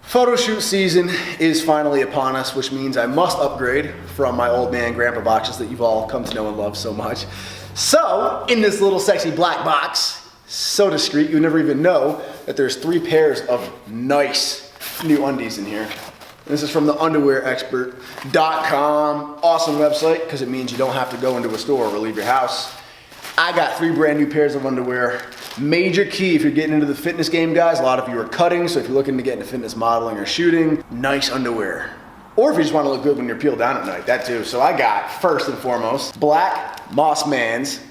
Photo shoot season is finally upon us, which means I must upgrade from my old man grandpa boxes that you've all come to know and love so much. So, in this little sexy black box, so discreet you never even know that there's 3 pairs of nice new undies in here. This is from the underwearexpert.com. Awesome website, because it means you don't have to go into a store or leave your house. I got 3 brand new pairs of underwear. Major key if you're getting into the fitness game, guys. A lot of you are cutting, so if you're looking to get into fitness modeling or shooting, nice underwear. Or if you just want to look good when you're peeled down at night, that too. So I got, first and foremost, black Moss Mans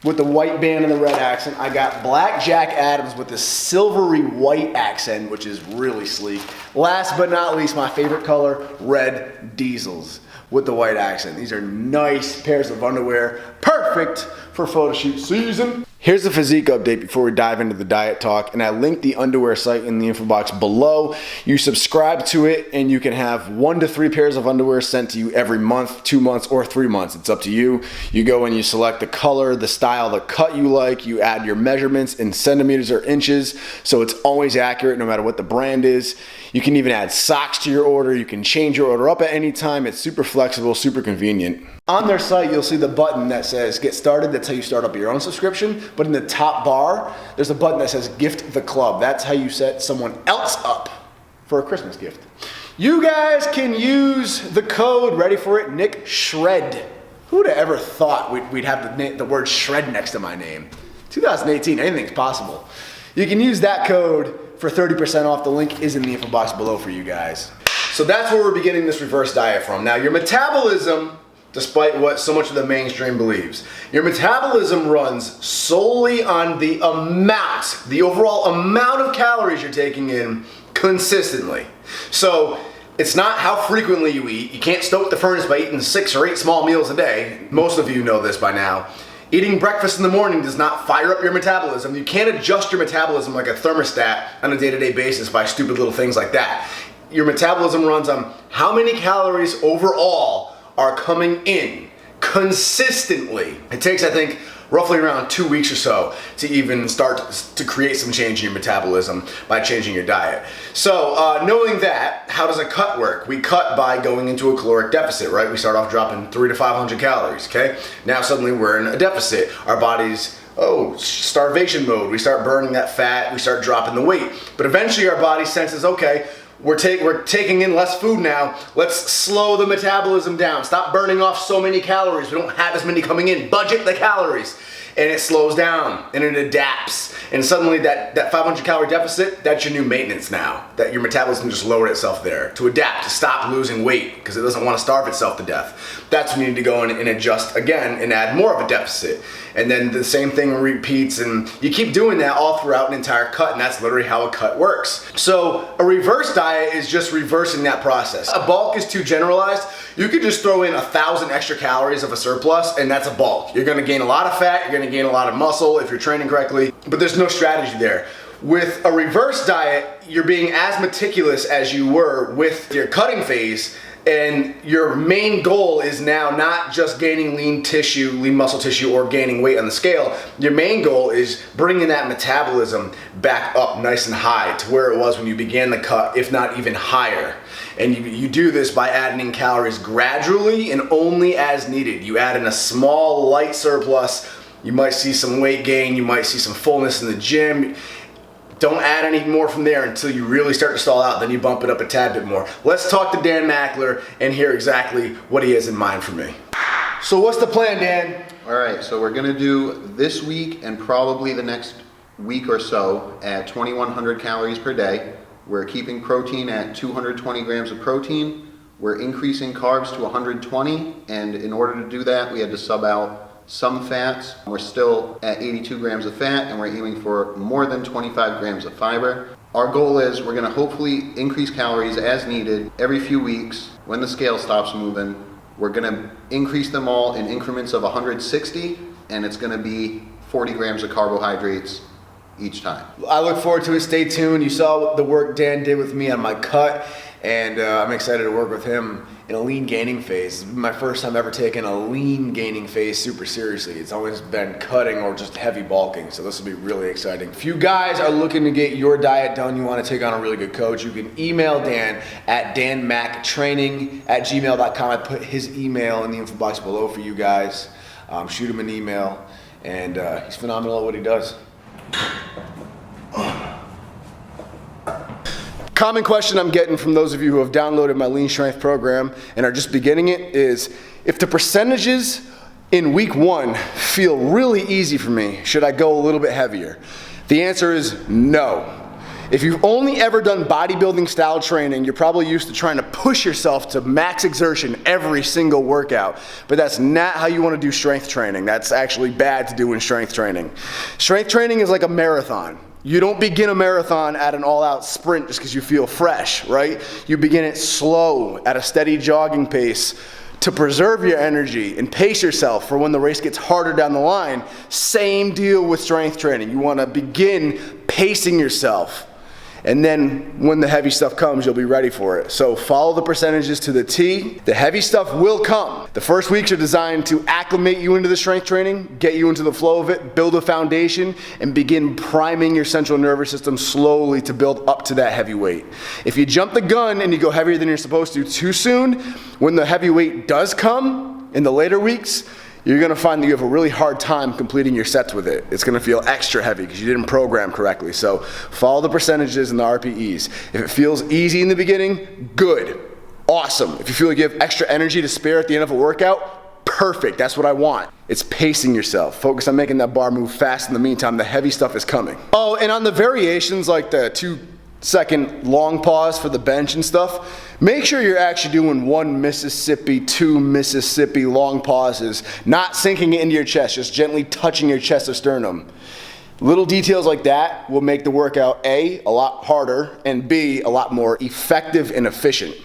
with the white band and the red accent. I got black Jack Adams with the silvery white accent, which is really sleek. Last but not least, my favorite color, red Diesels with the white accent. These are nice pairs of underwear, perfect for photo shoot season. Here's the physique update before we dive into the diet talk, and I linked the underwear site in the info box below. You subscribe to it and you can have 1 to 3 pairs of underwear sent to you every month, 2 months, or 3 months. It's up to you. You go and you select the color, the style, the cut you like. You add your measurements in centimeters or inches, so it's always accurate no matter what the brand is. You can even add socks to your order. You can change your order up at any time. It's super flexible, super convenient. On their site, you'll see the button that says get started. That's how you start up your own subscription. But in the top bar, there's a button that says gift the club. That's how you set someone else up for a Christmas gift. You guys can use the code, ready for it, Nick Shred. Who would have ever thought we'd have the word shred next to my name? 2018, anything's possible. You can use that code for 30% off. The link is in the info box below for you guys. So that's where we're beginning this reverse diet from. Now, your metabolism, despite what so much of the mainstream believes, your metabolism runs solely on the amount, the overall amount of calories you're taking in consistently. So it's not how frequently you eat. You can't stoke the furnace by eating 6 or 8 small meals a day. Most of you know this by now. Eating breakfast in the morning does not fire up your metabolism. You can't adjust your metabolism like a thermostat on a day-to-day basis by stupid little things like that. Your metabolism runs on how many calories overall are coming in consistently. It takes, I think, roughly around 2 weeks or so to even start to create some change in your metabolism by changing your diet. So knowing that, how does a cut work? We cut by going into a caloric deficit, right? We start off dropping 300 to 500 calories, okay? Now suddenly we're in a deficit. Our body's, starvation mode. We start burning that fat, we start dropping the weight. But eventually our body senses, okay, we're taking in less food now. Let's slow the metabolism down. Stop burning off so many calories. We don't have as many coming in. Budget the calories. And it slows down and it adapts. And suddenly that 500 calorie deficit, that's your new maintenance now. That your metabolism just lowered itself there to adapt, to stop losing weight because it doesn't want to starve itself to death. That's when you need to go in and adjust again and add more of a deficit. And then the same thing repeats, and you keep doing that all throughout an entire cut, and that's literally how a cut works. So a reverse diet is just reversing that process. A bulk is too generalized. You could just throw in 1,000 extra calories of a surplus, and that's a bulk. You're gonna gain a lot of fat, you're gonna gain a lot of muscle if you're training correctly, but there's no strategy there. With a reverse diet, you're being as meticulous as you were with your cutting phase, and your main goal is now not just gaining lean muscle tissue, or gaining weight on the scale. Your main goal is bringing that metabolism back up nice and high to where it was when you began the cut, if not even higher. And you do this by adding in calories gradually and only as needed. You add in a small, light surplus, you might see some weight gain, you might see some fullness in the gym. Don't add any more from there until you really start to stall out, then you bump it up a tad bit more. Let's talk to Dan McClure and hear exactly what he has in mind for me. So what's the plan, Dan? All right, so we're gonna do this week and probably the next week or so at 2,100 calories per day. We're keeping protein at 220 grams of protein. We're increasing carbs to 120, and in order to do that, we had to sub out some fats. We're still at 82 grams of fat, and we're aiming for more than 25 grams of fiber. Our goal is we're gonna hopefully increase calories as needed every few weeks. When the scale stops moving, we're gonna increase them all in increments of 160, and it's gonna be 40 grams of carbohydrates each time. I look forward to it. Stay tuned. You saw the work Dan did with me on my cut, and I'm excited to work with him in a lean gaining phase. My first time ever taking a lean gaining phase super seriously. It's always been cutting or just heavy bulking, so this will be really exciting. If you guys are looking to get your diet done, you want to take on a really good coach, you can email Dan at danmactraining@gmail.com. I put his email in the info box below for you guys. Shoot him an email, and he's phenomenal at what he does. Common question I'm getting from those of you who have downloaded my lean strength program and are just beginning it is, if the percentages in week 1 feel really easy for me, should I go a little bit heavier? The answer is no. If you've only ever done bodybuilding style training, you're probably used to trying to push yourself to max exertion every single workout, but that's not how you want to do strength training. That's actually bad to do in strength training. Strength training is like a marathon. You don't begin a marathon at an all-out sprint just because you feel fresh, right? You begin it slow at a steady jogging pace to preserve your energy and pace yourself for when the race gets harder down the line. Same deal with strength training. You want to begin pacing yourself, and then when the heavy stuff comes, you'll be ready for it. So follow the percentages to the T. The heavy stuff will come. The first weeks are designed to acclimate you into the strength training, get you into the flow of it, build a foundation, and begin priming your central nervous system slowly to build up to that heavy weight. If you jump the gun and you go heavier than you're supposed to too soon, when the heavy weight does come in the later weeks, you're gonna find that you have a really hard time completing your sets with it. It's gonna feel extra heavy because you didn't program correctly. So follow the percentages and the RPEs. If it feels easy in the beginning, good, awesome. If you feel like you have extra energy to spare at the end of a workout, perfect, that's what I want. It's pacing yourself. Focus on making that bar move fast. In the meantime, the heavy stuff is coming. Oh, and on the variations like the 2-second long pause for the bench and stuff, make sure you're actually doing 1 Mississippi, 2 Mississippi long pauses, not sinking it into your chest, just gently touching your chest or sternum. Little details like that will make the workout A, a lot harder, and B, a lot more effective and efficient.